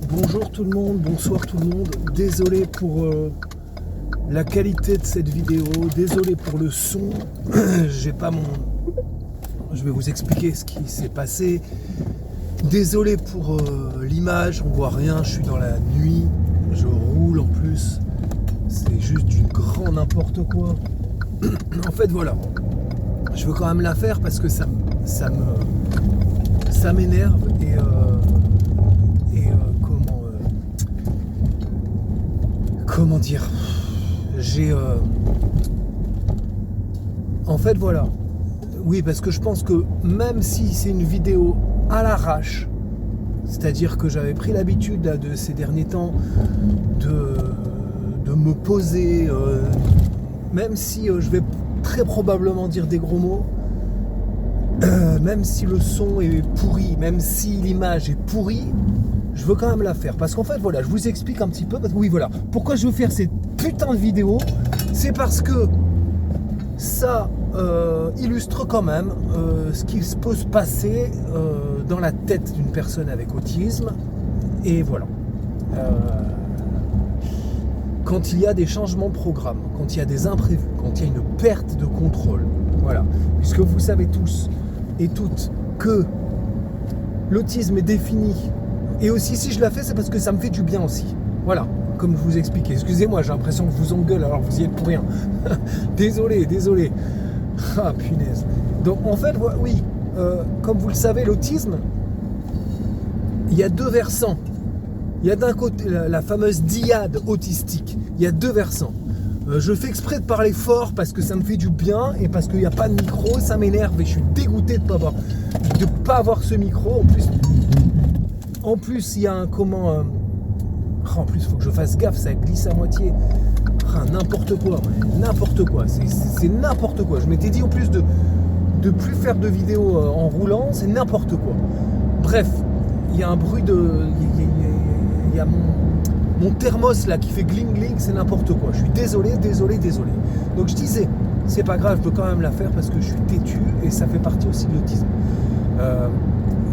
Bonjour tout le monde, bonsoir tout le monde. Désolé pour la qualité de cette vidéo, désolé pour le son. J'ai pas mon... Je vais vous expliquer ce qui s'est passé. Désolé pour l'image, on voit rien, je suis dans la nuit, je roule en plus. C'est juste du grand n'importe quoi. En fait voilà, je veux quand même la faire parce que ça m'énerve et comment dire, en fait voilà, oui, parce que je pense que même si c'est une vidéo à l'arrache, c'est-à-dire que j'avais pris l'habitude là, de ces derniers temps de me poser, même si je vais très probablement dire des gros mots, même si le son est pourri, même si l'image est pourrie, je veux quand même la faire. Parce qu'en fait, voilà, je vous explique un petit peu. Oui, voilà. Pourquoi je veux faire cette putain de vidéo, c'est parce que ça illustre quand même ce qui peut se passer dans la tête d'une personne avec autisme. Et voilà. Quand il y a des changements de programme, quand il y a des imprévus, quand il y a une perte de contrôle. Voilà. Puisque vous savez tous et toutes que l'autisme est défini. Et aussi, si je la fais, c'est parce que ça me fait du bien aussi. Voilà, comme je vous expliquais. Excusez-moi, j'ai l'impression que je vous engueule alors que vous y êtes pour rien. Désolé. Ah, punaise. Donc, en fait, oui, comme vous le savez, l'autisme, il y a deux versants. Il y a d'un côté la fameuse dyade autistique. Il y a deux versants. Je fais exprès de parler fort parce que ça me fait du bien et parce qu'il n'y a pas de micro, ça m'énerve et je suis dégoûté de ne pas avoir ce micro. En plus, il y a un comment... en plus, il faut que je fasse gaffe, ça glisse à moitié. N'importe quoi. C'est n'importe quoi. Je m'étais dit en plus de plus faire de vidéos en roulant, c'est n'importe quoi. Bref, il y a un bruit de... Il y a mon thermos là qui fait gling, c'est n'importe quoi. Je suis désolé. Donc je disais, c'est pas grave, je peux quand même la faire parce que je suis têtu et ça fait partie aussi de l'autisme.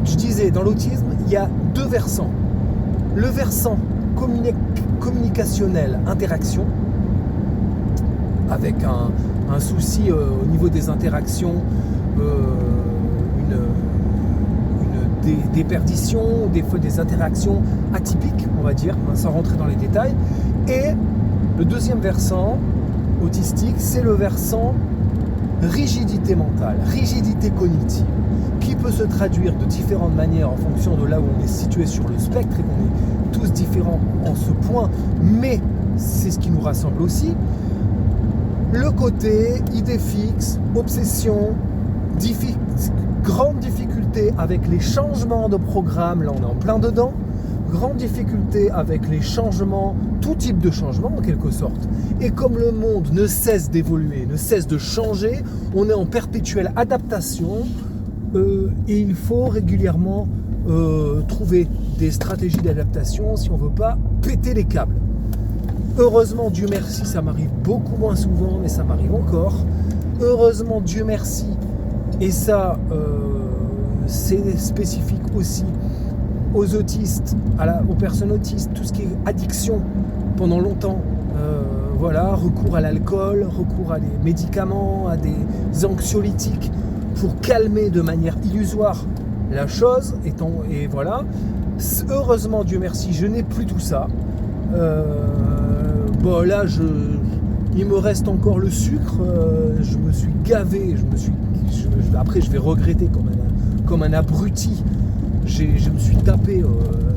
Je disais, dans l'autisme, il y a deux versants. Le versant communicationnel, interaction, avec un souci au niveau des interactions, une déperdition, des fois des interactions atypiques, on va dire, sans rentrer dans les détails. Et le deuxième versant autistique, c'est le versant rigidité mentale, rigidité cognitive, qui peut se traduire de différentes manières en fonction de là où on est situé sur le spectre et qu'on est tous différents en ce point, mais c'est ce qui nous rassemble aussi. Le côté idée fixe, obsession, grande difficulté avec les changements de programme, là on est en plein dedans, grande difficulté avec les changements, tout type de changement en quelque sorte. Et comme le monde ne cesse d'évoluer, ne cesse de changer, on est en perpétuelle adaptation et il faut régulièrement trouver des stratégies d'adaptation si on ne veut pas péter les câbles. Heureusement, Dieu merci, ça m'arrive beaucoup moins souvent, mais ça m'arrive encore. Heureusement, Dieu merci, et ça, c'est spécifique aussi aux autistes, aux personnes autistes, tout ce qui est addiction pendant longtemps. Voilà, recours à l'alcool, recours à des médicaments, à des anxiolytiques pour calmer de manière illusoire la chose. Et voilà, heureusement, Dieu merci, je n'ai plus tout ça. Bon là, il me reste encore le sucre. Je me suis gavé. Après, je vais regretter comme un abruti. Je me suis tapé.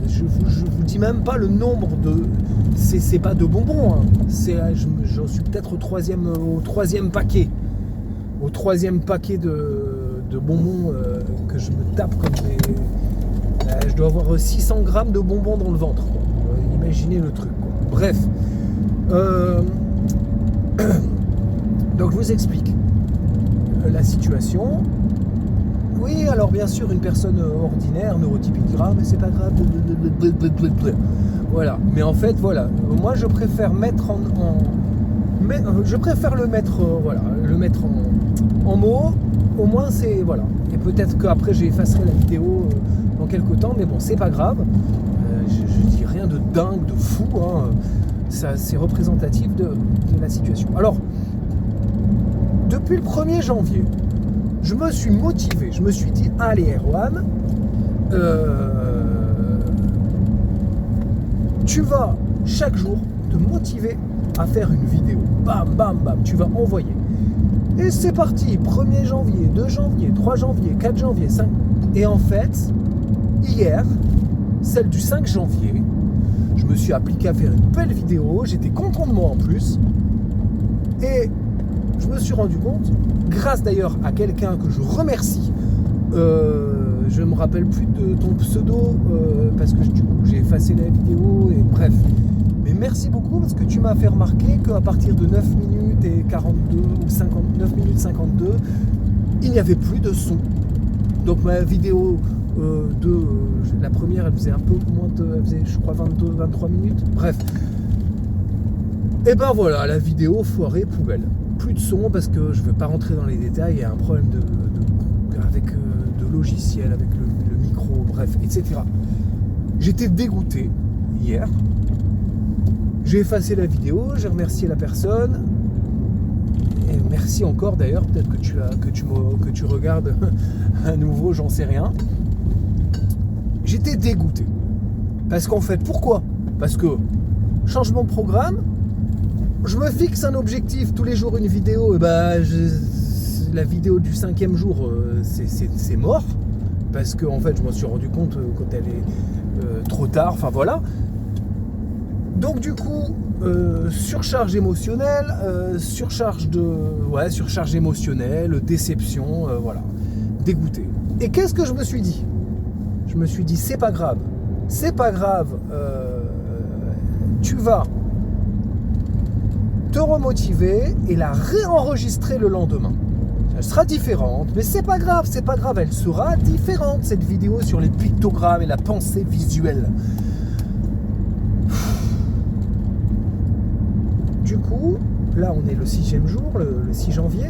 Je vous dis même pas le nombre de. C'est pas de bonbons. Hein. J'en suis peut-être au troisième paquet. Au troisième paquet de bonbons que je me tape comme des. Je dois avoir 600 grammes de bonbons dans le ventre. Imaginez le truc. Quoi. Bref. Donc je vous explique la situation. Oui, alors bien sûr, une personne ordinaire, neurotypique grave, mais c'est pas grave. Voilà. Mais en fait, voilà. Moi, je préfère le mettre en mots. Au moins, c'est voilà. Et peut-être qu'après, j'effacerai la vidéo dans quelques temps, mais bon, c'est pas grave. Je dis rien. rien de dingue, de fou, hein. Ça, c'est représentatif de la situation. Alors, depuis le 1er janvier, je me suis motivé, je me suis dit, allez Erwan, tu vas chaque jour te motiver à faire une vidéo. Bam, bam, bam, tu vas envoyer. Et c'est parti, 1er janvier, 2 janvier, 3 janvier, 4 janvier, 5. Et en fait, hier, celle du 5 janvier, je me suis appliqué à faire une belle vidéo, j'étais content de moi en plus. Et je me suis rendu compte, grâce d'ailleurs à quelqu'un que je remercie, je ne me rappelle plus de ton pseudo, parce que du coup j'ai effacé la vidéo, et bref. Mais merci beaucoup parce que tu m'as fait remarquer qu'à partir de 9 minutes et 42 ou 59 minutes 52, il n'y avait plus de son. Donc ma vidéo la première, elle faisait un peu moins elle faisait je crois 23 minutes. Bref. Et ben voilà, la vidéo foirée poubelle. Plus de son parce que je ne veux pas rentrer dans les détails, il y a un problème avec de logiciel, avec le micro, bref, etc. J'étais dégoûté hier. J'ai effacé la vidéo, j'ai remercié la personne. Et merci encore d'ailleurs, peut-être que tu regardes à nouveau, j'en sais rien. J'étais dégoûté. Parce qu'en fait, pourquoi ? Parce que changement de programme, je me fixe un objectif, tous les jours une vidéo, et la vidéo du 5e jour, c'est mort. Parce que en fait, je m'en suis rendu compte quand elle est trop tard, enfin voilà. Donc du coup, surcharge émotionnelle, surcharge émotionnelle, déception, voilà, dégoûté. Et qu'est-ce que je me suis dit ? Je me suis dit, c'est pas grave, tu vas te remotiver et la réenregistrer le lendemain. Elle sera différente, mais c'est pas grave, elle sera différente, cette vidéo sur les pictogrammes et la pensée visuelle. Du coup, là on est le 6e jour, le 6 janvier.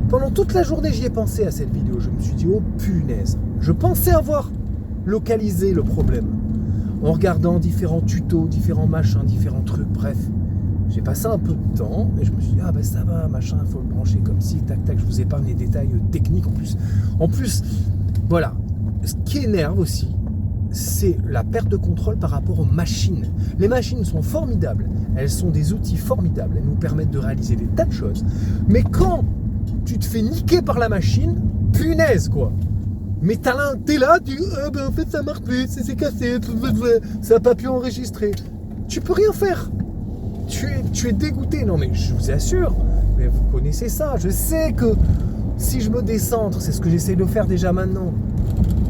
Pendant toute la journée j'y ai pensé à cette vidéo. Je me suis dit, oh punaise. Je pensais avoir localisé le problème. En regardant différents tutos, différents machins, différents trucs, bref. J'ai passé un peu de temps et je me suis dit, ah ben ça va, machin, il faut le brancher comme ci, tac, tac. Je vous épargne les détails techniques en plus. En plus, voilà. Ce qui énerve aussi, c'est la perte de contrôle par rapport aux machines. Les machines sont formidables, elles sont des outils formidables, elles nous permettent de réaliser des tas de choses. Mais quand tu te fais niquer par la machine, punaise quoi. Mais t'es là, en fait ça marche plus, c'est cassé, ça n'a pas pu enregistrer. Tu peux rien faire. Tu es dégoûté. Non mais je vous assure, mais vous connaissez ça. Je sais que si je me décentre, c'est ce que j'essaie de faire déjà maintenant.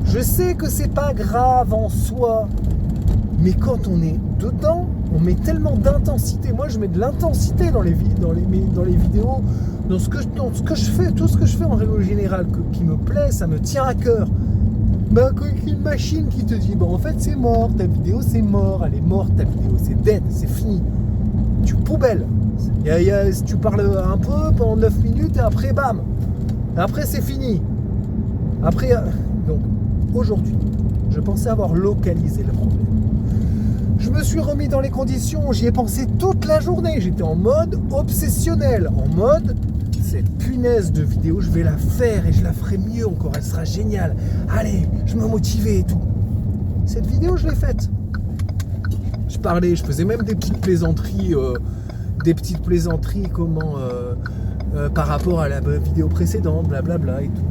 Je sais que c'est pas grave en soi, mais quand on est dedans, on met tellement d'intensité. Moi, je mets de l'intensité dans les vidéos, dans ce que je fais, tout ce que je fais en règle générale, qui me plaît, ça me tient à cœur. Ben, une machine qui te dit, en fait, c'est mort, ta vidéo, c'est mort, elle est morte, ta vidéo, c'est dead, c'est fini. Tu poubelles. Tu parles un peu pendant 9 minutes et après, bam. Après, c'est fini. Après, donc, aujourd'hui, je pensais avoir localisé le problème. Je me suis remis dans les conditions, j'y ai pensé toute la journée. J'étais en mode obsessionnel, en mode cette punaise de vidéo, je vais la faire et je la ferai mieux encore, elle sera géniale. Allez, je me motivais et tout. Cette vidéo, je l'ai faite. Je faisais même des petites plaisanteries, par rapport à la vidéo précédente, blablabla et tout.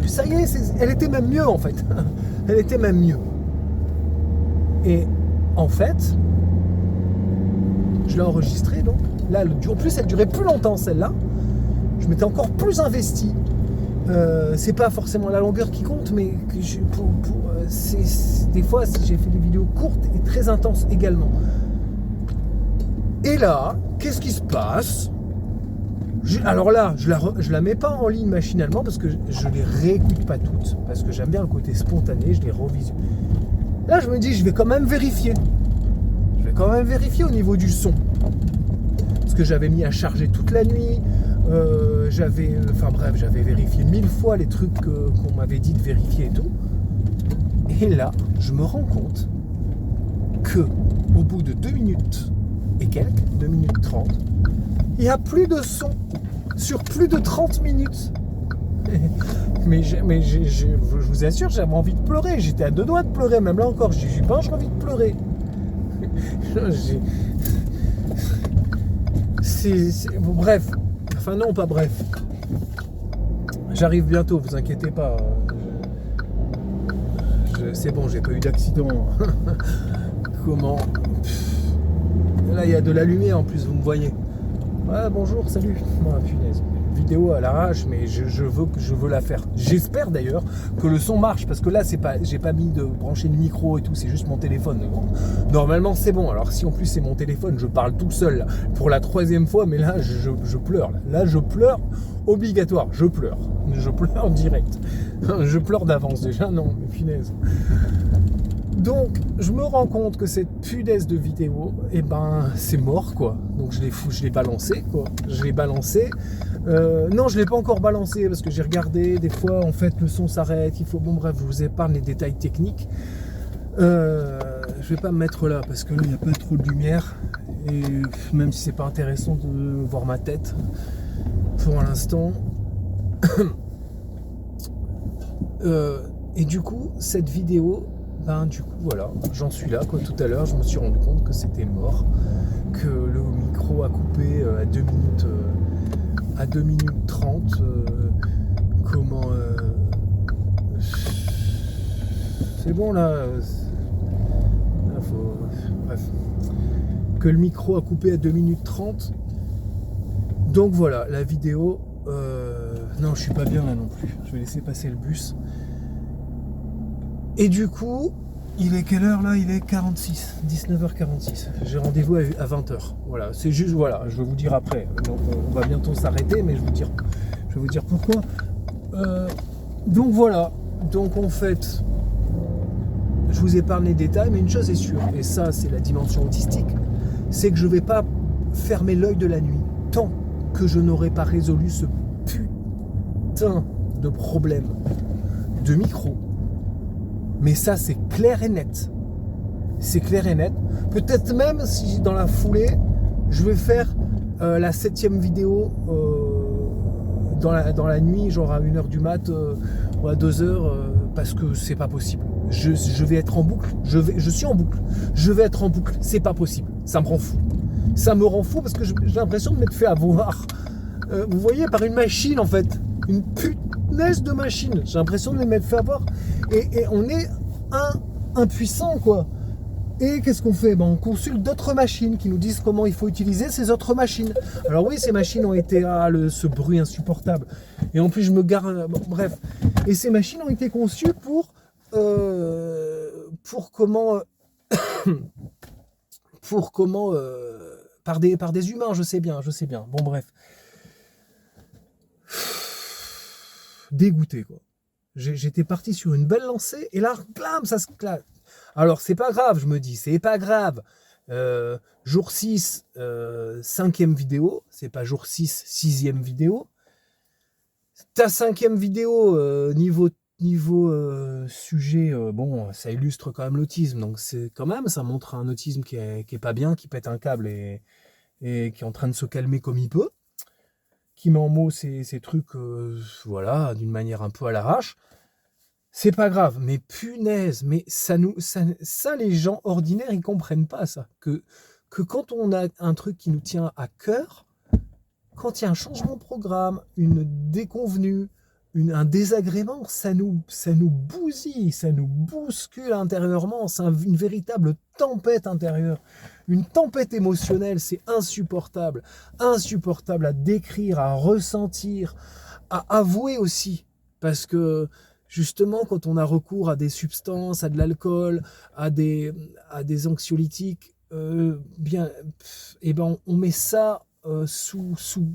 Ça y est, elle était même mieux en fait. Elle était même mieux. Et en fait, je l'ai enregistrée donc. Là, en plus, elle durait plus longtemps celle-là. Je m'étais encore plus investi. C'est pas forcément la longueur qui compte, mais des fois, j'ai fait des vidéos courtes et très intenses également. Et là, qu'est-ce qui se passe ? Alors là, je la mets pas en ligne machinalement parce que je les réécoute pas toutes, parce que j'aime bien le côté spontané, je les revisualise. Là, je me dis, je vais quand même vérifier. Je vais quand même vérifier au niveau du son. Parce que j'avais mis à charger toute la nuit. J'avais vérifié 1000 fois les trucs qu'on m'avait dit de vérifier et tout. Et là, je me rends compte que au bout de 2 minutes et quelques, 2 minutes 30, il n'y a plus de son sur plus de 30 minutes. Je vous assure, j'avais envie de pleurer. J'étais à 2 doigts de pleurer, même là encore. J'ai pas envie de pleurer. Bon, bref. Enfin non, pas bref. J'arrive bientôt, vous inquiétez pas. C'est bon, j'ai pas eu d'accident. Comment? Là, il y a de la lumière en plus, vous me voyez. Ah, bonjour, salut. Oh, punaise. Vidéo à l'arrache, mais je veux la faire. J'espère d'ailleurs que le son marche, parce que là, j'ai pas mis de brancher le micro et tout, c'est juste mon téléphone. Normalement, c'est bon. Alors, si en plus c'est mon téléphone, je parle tout seul là, pour la 3e fois, mais là, je pleure. Là, je pleure obligatoire. Je pleure en direct. Je pleure d'avance déjà, non, mais punaise. Donc, je me rends compte que cette punaise de vidéo, eh ben, c'est mort, quoi. Donc, je l'ai balancé, quoi. Je l'ai balancé. Non, je l'ai pas encore balancé parce que j'ai regardé. Des fois, en fait, le son s'arrête. Bon, bref, je vous épargne les détails techniques. Je vais pas me mettre là parce que là, il n'y a pas trop de lumière. Et même si c'est pas intéressant de voir ma tête pour l'instant. Et du coup, cette vidéo, du coup, voilà, j'en suis là, quoi. Tout à l'heure, je me suis rendu compte que c'était mort, que le micro a coupé à 2 minutes, à 2 minutes 30. C'est bon là. Bref. Que le micro a coupé à 2 minutes 30. Donc voilà, la vidéo. Non, je suis pas bien là non plus. Je vais laisser passer le bus. Et du coup, il est quelle heure là? Il est 19h46. J'ai rendez-vous à 20h. Voilà, c'est juste, voilà, je vais vous dire après. Donc, on va bientôt s'arrêter, mais je vais vous dire pourquoi. Donc voilà. Donc en fait, je vous épargne les détails, mais une chose est sûre, et ça c'est la dimension autistique, c'est que je vais pas fermer l'œil de la nuit tant que je n'aurai pas résolu ce putain de problème de micro. Mais ça, c'est clair et net. C'est clair et net. Peut-être même si dans la foulée, je vais faire la 7e vidéo dans la nuit, genre à 1h du mat ou à 2h, parce que c'est pas possible. Je vais être en boucle. Je suis en boucle. Je vais être en boucle. C'est pas possible. Ça me rend fou. Ça me rend fou parce que j'ai l'impression de m'être fait avoir. Vous voyez, par une machine en fait. Une punaise de machine. J'ai l'impression de m'être fait avoir. Et on est impuissant, quoi. Et qu'est-ce qu'on fait? On consulte d'autres machines qui nous disent comment il faut utiliser ces autres machines. Alors oui, ces machines ont été ce bruit insupportable. Et en plus, je me gare. Bref. Et ces machines ont été conçues pour comment par des humains, je sais bien. Bon, bref. Dégoûté, quoi. J'étais parti sur une belle lancée et là, blam, ça se claque. Alors, c'est pas grave, je me dis, c'est pas grave. Jour 6, 5e vidéo, c'est pas jour 6, 6e vidéo. Ta 5e vidéo, niveau sujet, bon, ça illustre quand même l'autisme, donc c'est quand même, ça montre un autisme qui est pas bien, qui pète un câble et qui est en train de se calmer comme il peut, qui met en mots ces trucs, voilà, d'une manière un peu à l'arrache. C'est pas grave, mais punaise, mais ça les gens ordinaires, ils comprennent pas ça. Que quand on a un truc qui nous tient à cœur, quand il y a un changement de programme, une déconvenue, un désagrément, ça nous bousille, ça nous bouscule intérieurement. C'est une véritable tempête intérieure, une tempête émotionnelle. C'est insupportable à décrire, à ressentir, à avouer aussi, parce que justement, quand on a recours à des substances, à de l'alcool, à des anxiolytiques, on met ça sous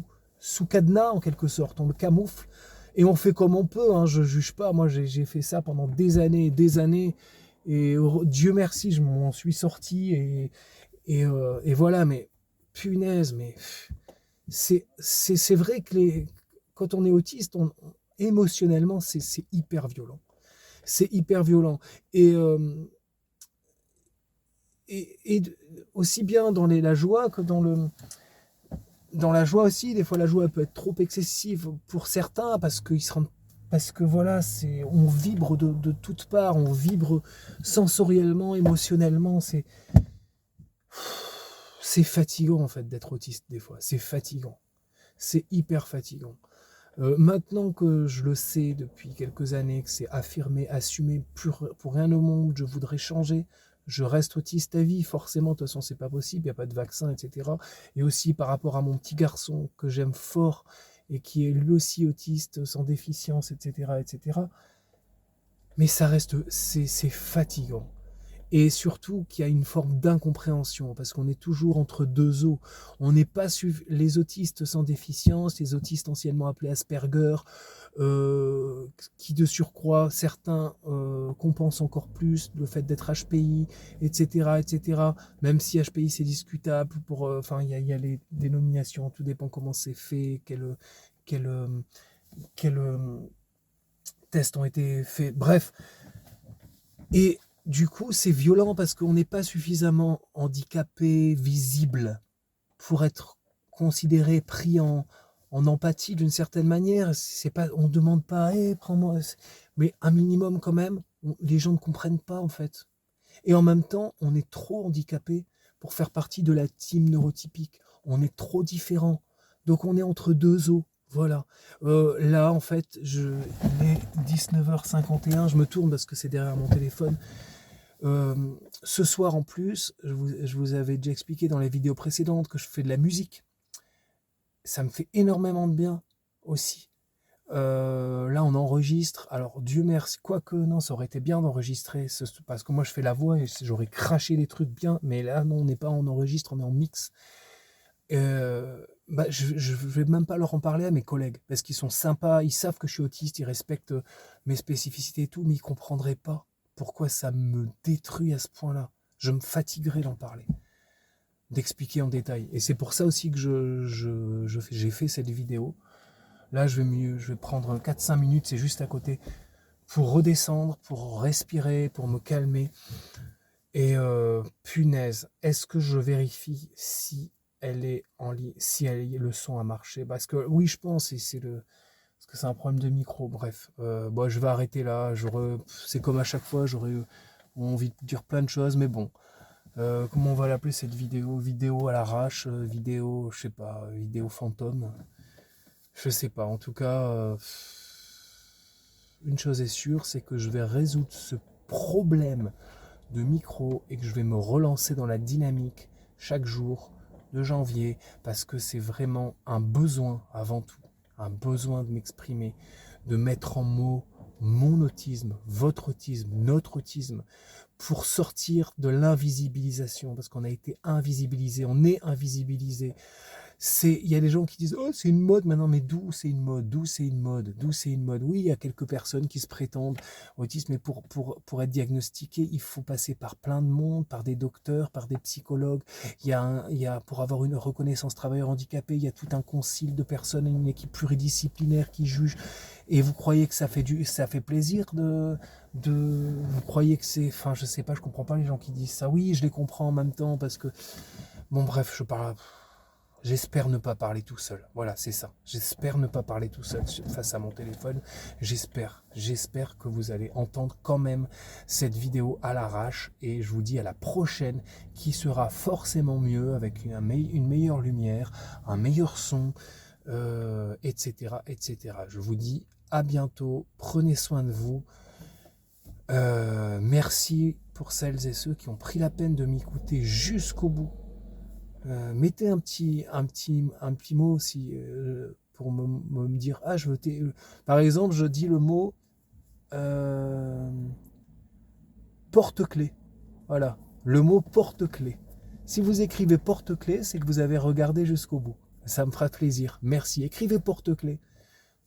cadenas en quelque sorte, on le camoufle et on fait comme on peut. Je juge pas, moi j'ai fait ça pendant des années, et Dieu merci, je m'en suis sorti et voilà. Mais punaise, mais c'est vrai que quand on est autiste, émotionnellement, c'est hyper violent. C'est hyper violent. Et aussi bien dans la joie que dans la joie aussi. Des fois, la joie peut être trop excessive pour certains parce que voilà, on vibre de toutes parts, on vibre sensoriellement, émotionnellement. C'est fatigant en fait d'être autiste des fois. C'est fatigant. C'est hyper fatigant. Maintenant que je le sais depuis quelques années, que c'est affirmé, assumé, pour rien au monde, je voudrais changer. Je reste autiste à vie, forcément, de toute façon, c'est pas possible, il n'y a pas de vaccin, etc. Et aussi par rapport à mon petit garçon que j'aime fort et qui est lui aussi autiste, sans déficience, etc., etc. Mais ça reste, c'est fatigant. Et surtout qu'il y a une forme d'incompréhension, parce qu'on est toujours entre deux eaux. On n'est pas les autistes sans déficience, les autistes anciennement appelés Asperger, qui de surcroît, certains compensent encore plus le fait d'être HPI, etc., etc. Même si HPI c'est discutable, enfin il y a les dénominations, tout dépend comment c'est fait, quel tests ont été faits, bref. Et du coup, c'est violent parce qu'on n'est pas suffisamment handicapé, visible, pour être considéré, pris en empathie d'une certaine manière. On ne demande pas, hey, prends-moi. Mais un minimum quand même, les gens ne comprennent pas en fait. Et en même temps, on est trop handicapé pour faire partie de la team neurotypique. On est trop différent. Donc on est entre deux eaux. Voilà. Là, en fait, il est 19h51. Je me tourne parce que c'est derrière mon téléphone. Ce soir en plus, je vous avais déjà expliqué dans les vidéos précédentes que je fais de la musique. Ça me fait énormément de bien aussi. Là on enregistre, alors Dieu merci, quoique non, ça aurait été bien d'enregistrer, parce que moi je fais la voix et j'aurais craché des trucs bien, mais là non, on n'est pas en enregistre, on est en mix. Je vais même pas leur en parler à mes collègues, parce qu'ils sont sympas, ils savent que je suis autiste, ils respectent mes spécificités et tout, mais ils comprendraient pas pourquoi ça me détruit à ce point-là. Je me fatiguerais d'en parler, d'expliquer en détail. Et c'est pour ça aussi que j'ai fait cette vidéo. Là, je vais prendre 4-5 minutes, c'est juste à côté, pour redescendre, pour respirer, pour me calmer. Et punaise, est-ce que je vérifie si elle est en ligne, si le son a marché? Parce que oui, je pense, parce que c'est un problème de micro. Bref, je vais arrêter là. C'est comme à chaque fois, j'aurais envie de dire plein de choses, mais bon. Comment on va l'appeler cette vidéo? Vidéo à l'arrache, vidéo, je sais pas, vidéo fantôme. Je sais pas, en tout cas, une chose est sûre, c'est que je vais résoudre ce problème de micro et que je vais me relancer dans la dynamique chaque jour de janvier, parce que c'est vraiment un besoin avant tout, un besoin de m'exprimer, de mettre en mots mon autisme, votre autisme, notre autisme, pour sortir de l'invisibilisation, parce qu'on a été invisibilisé, on est invisibilisé. Il y a des gens qui disent, oh, c'est une mode maintenant, mais d'où c'est une mode? D'où c'est une mode? D'où c'est une mode? Oui, il y a quelques personnes qui se prétendent autistes, mais pour être diagnostiqué, il faut passer par plein de monde, par des docteurs, par des psychologues. Pour avoir une reconnaissance travailleur handicapé, il y a tout un concile de personnes, une équipe pluridisciplinaire qui juge. Et vous croyez que ça fait plaisir vous croyez que c'est, enfin, je sais pas, je comprends pas les gens qui disent ça. Oui, je les comprends en même temps parce que, bon, bref, j'espère ne pas parler tout seul. Voilà, c'est ça. J'espère ne pas parler tout seul face à mon téléphone. J'espère que vous allez entendre quand même cette vidéo à l'arrache. Et je vous dis à la prochaine qui sera forcément mieux avec une meilleure lumière, un meilleur son, etc., etc. Je vous dis à bientôt. Prenez soin de vous. Merci pour celles et ceux qui ont pris la peine de m'écouter jusqu'au bout. Mettez un petit mot aussi pour me dire, ah, par exemple, je dis le mot porte-clés. Voilà, le mot porte-clés. Si vous écrivez porte-clés, c'est que vous avez regardé jusqu'au bout. Ça me fera plaisir. Merci. Écrivez porte-clés.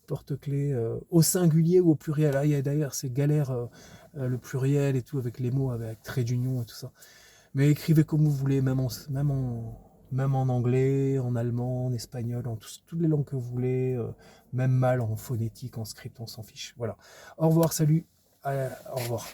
Porte-clés au singulier ou au pluriel. Ah, d'ailleurs, c'est galère le pluriel et tout avec les mots, avec trait d'union et tout ça. Mais écrivez comme vous voulez, même en anglais, en allemand, en espagnol, en toutes les langues que vous voulez, même mal en phonétique, en script, on s'en fiche. Voilà. Au revoir, salut, au revoir.